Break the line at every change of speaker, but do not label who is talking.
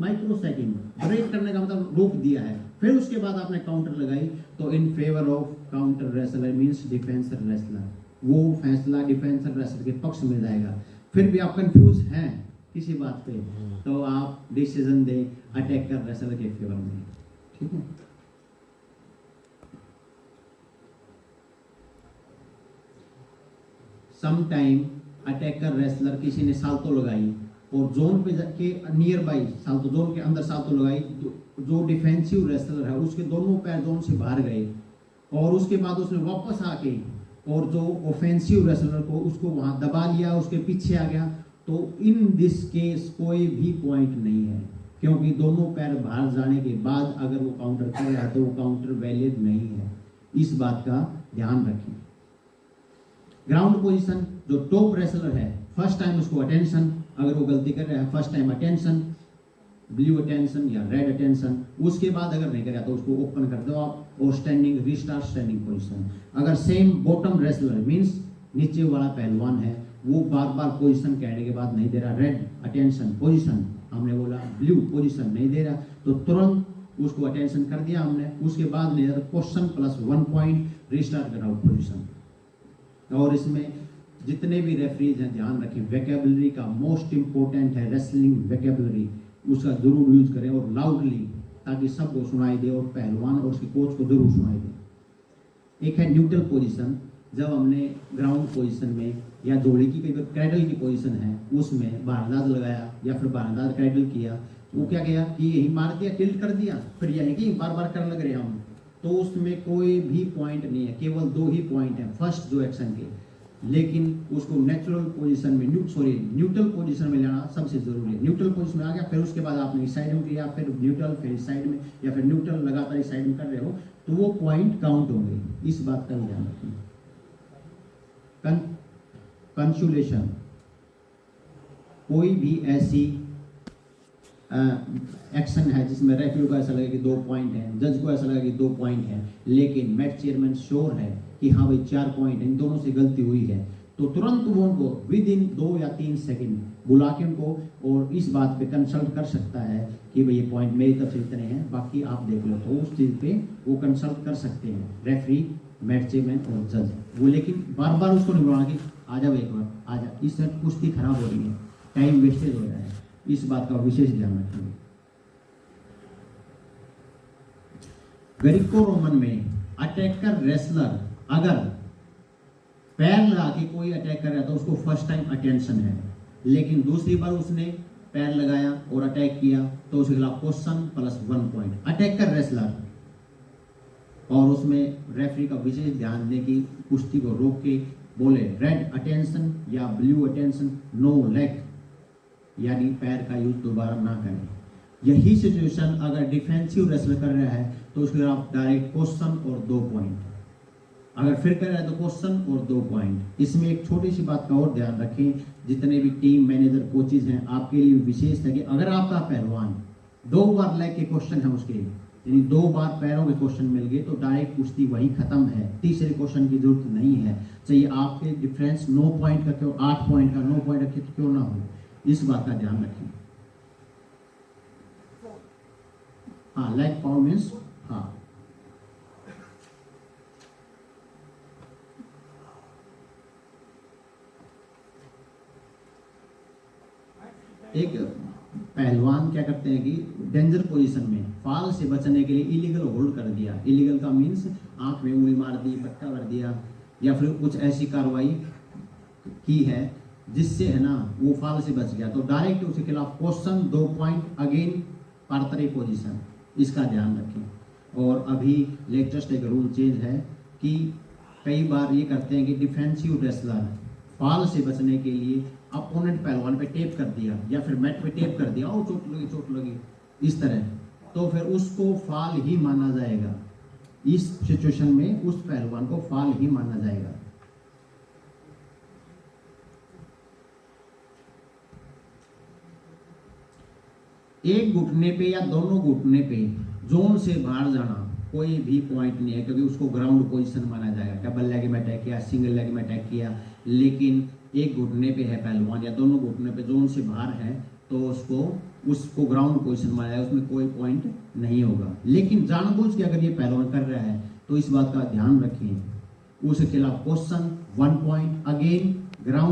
Micro second break करने का मतलब रोक दिया है, फिर उसके बाद आपने काउंटर लगाई, तो in favour of counter wrestler means defender wrestler, वो फैसला डिफेंसर रेसलर के पक्ष में जाएगा। फिर भी आप कंफ्यूज हैं किसी बात पे, तो आप डिसीजन दें अटैकर रेसलर के फेवर में, ठीक है। सम टाइम अटैकर रेसलर किसी ने साल्तो लगाई और जोन पे के नियर बाई साल्तो, जोन के अंदर साल्तो लगाई, जो डिफेंसिव रेसलर है उसके दोनों पैर जोन से बाहर गए और उसके बाद उसने वापस आके और जो ऑफेंसिव रेसलर को उसको वहां दबा लिया, उसके पीछे आ गया, तो इन दिस केस कोई भी पॉइंट नहीं है, क्योंकि दोनों पैर बाहर जाने के बाद अगर वो काउंटर कर रहा है तो वो काउंटर वैलिड नहीं है। इस बात का ध्यान रखें। ग्राउंड पोजीशन, जो टॉप रेसलर है फर्स्ट टाइम उसको अटेंशन, अगर वो गलती कर रहा है first time attention, blue attention या रेड अटेंशन, उसके बाद अगर नहीं करा तो उसको ओपन कर दो आप और स्टैंडिंग रिस्टार्ट स्टैंडिंग पोजीशन। अगर सेम बॉटम रेसलर मींस नीचे वाला पहलवान है, वो बार बार पोजीशन कहने के बाद नहीं दे रहा, रेड अटेंशन पोजीशन हमने बोला, ब्लू पोजीशन नहीं दे रहा, तो तुरंत उसको अटेंशन कर दिया हमने, उसके बाद नहीं दे क्वेश्चन प्लस 1 पॉइंट रिस्टार्ट कर आउट पोजीशन। और इसमें जितने भी रेफरीज हैं ध्यान रखें, वेकेबलरी का मोस्ट इंपॉर्टेंट है, रेसलिंग वेकेबलरी, उसका जरूर यूज करें और लाउडली, ताकि सबको सुनाई दे और पहलवान और उसके कोच को जरूर सुनाई दे। एक है न्यूट्रल पोजीशन, जब हमने ग्राउंड पोजीशन में या जोड़ी की कई क्रैडल की पोजीशन है उसमें बारंदाज लगाया या फिर बारंदाज क्रैडल किया, वो क्या किया कि यही मार दिया, टिल्ट कर दिया, फिर यही कि बार बार करने लग रहे हम, तो उसमें कोई भी पॉइंट नहीं है, केवल 2 ही पॉइंट है फर्स्ट जो एक्शन के। लेकिन उसको नेचुरल पोजीशन में न्यूट्रल पोजीशन में लाना सबसे जरूरी है। न्यूट्रल पोजीशन में आ गया, फिर उसके बाद आपने इस साइड में किया, फिर न्यूट्रल, फिर इस साइड में, या फिर न्यूट्रल लगातार इस साइड में कर रहे हो, तो वो पॉइंट काउंट होंगे। इस बात का ध्यान रखें। कंसुलेशन, कोई भी ऐसी एक्शन है जिसमें रेफरी को ऐसा लगे कि 2 पॉइंट है, जज को ऐसा लगे कि 2 पॉइंट है, लेकिन मैच चेयरमैन श्योर है कि हाँ भाई 4 पॉइंट, इन दोनों से गलती हुई है, तो तुरंत वो उनको विद इन 2 या 3 सेकंड बुला के उनको और इस बात पे कंसल्ट कर सकता है कि भाई ये पॉइंट मेरी तरफ से इतने हैं, बाकी आप देख लो, तो उस चीज़ पे वो कंसल्ट कर सकते हैं रेफरी, मैच चेयरमैन और जज वो। लेकिन बार बार उसको नहीं बुलाना कि आ जाओ एक बार, आ जा, इससे कुश्ती खराब हो रही है, टाइम वेस्टेज हो रहा है, इस बात का विशेष ध्यान रखेंगे। ग्रीको रोमन में अटैकर रेसलर अगर पैर लगा के कोई अटैक कर रहा है तो उसको फर्स्ट टाइम अटेंशन है, लेकिन दूसरी बार उसने पैर लगाया और अटैक किया तो उसके खिलाफ question plus 1 point. Attacker wrestler, और उसमें रेफरी का विशेष ध्यान दें कि कुश्ती को रोक के बोले रेड अटेंशन या ब्लू अटेंशन, नो लेग, यानी पैर का यूज दोबारा ना करें। यही सिचुएशन अगर डिफेंसिव रेसलर कर रहा है तो उसके खिलाफ डायरेक्ट क्वेश्चन और 2 पॉइंट, अगर फिर कर रहा है तो क्वेश्चन और 2 पॉइंट। इसमें एक छोटी सी बात का और ध्यान रखें, जितने भी टीम मैनेजर कोचेज हैं आपके लिए विशेष है कि अगर आपका पहलवान 2 बार लेग के क्वेश्चन है उसके, यानी 2 बार पैरों के क्वेश्चन मिल गए, तो डायरेक्ट कुश्ती वही खत्म है, तीसरे क्वेश्चन की जरूरत नहीं है, चाहिए आपके डिफरेंस 9 पॉइंट का क्यों 8 पॉइंट का 9 पॉइंट का क्यों ना हो, इस बात का ध्यान रखें। हाँ, लेग पावर मीन्स, हाँ एक पहलवान क्या करते हैं कि डेंजर पोजीशन में फाल से बचने के लिए इलीगल होल्ड कर दिया। इलीगल का मीन्स आंख में उंगली मार दी, पट्टा भर दिया, या फिर कुछ ऐसी कार्रवाई की है जिससे है ना वो फाल से बच गया, तो डायरेक्ट उसके खिलाफ क्वेश्चन 2 पॉइंट अगेन पार्टरी पोजीशन, इसका ध्यान रखें। और अभी लेटेस्ट एक रूल चेंज है कि कई बार ये करते हैं कि डिफेंसिव रेसलर फाल से बचने के लिए अपोनेंट पहलवान पे टेप कर दिया या फिर मैट पे टेप कर दिया, ओ चोट लगी इस तरह, तो फिर उसको फाल ही माना जाएगा। इस सिचुएशन में उस पहलवान को फाल ही माना जाएगा। एक घुटने पे या दोनों घुटने पे जोन से बाहर जाना कोई भी पॉइंट नहीं है, क्योंकि उसको ग्राउंड पोजीशन माना जाएगा। डबल लेग में अटैक किया, सिंगल लेग में अटैक किया, लेकिन एक घुटने पे है पहलवान या दोनों घुटने पे जोन से बाहर है तो उसको उसको ग्राउंड पोजीशन माना जाएगा, उसमें कोई पॉइंट नहीं होगा। लेकिन जानबूझ के अगर ये पहलवान कर रहा है तो इस बात का ध्यान रखें, उसके खिलाफ क्वेश्चन 1 पॉइंट, अगेन ग्राउंड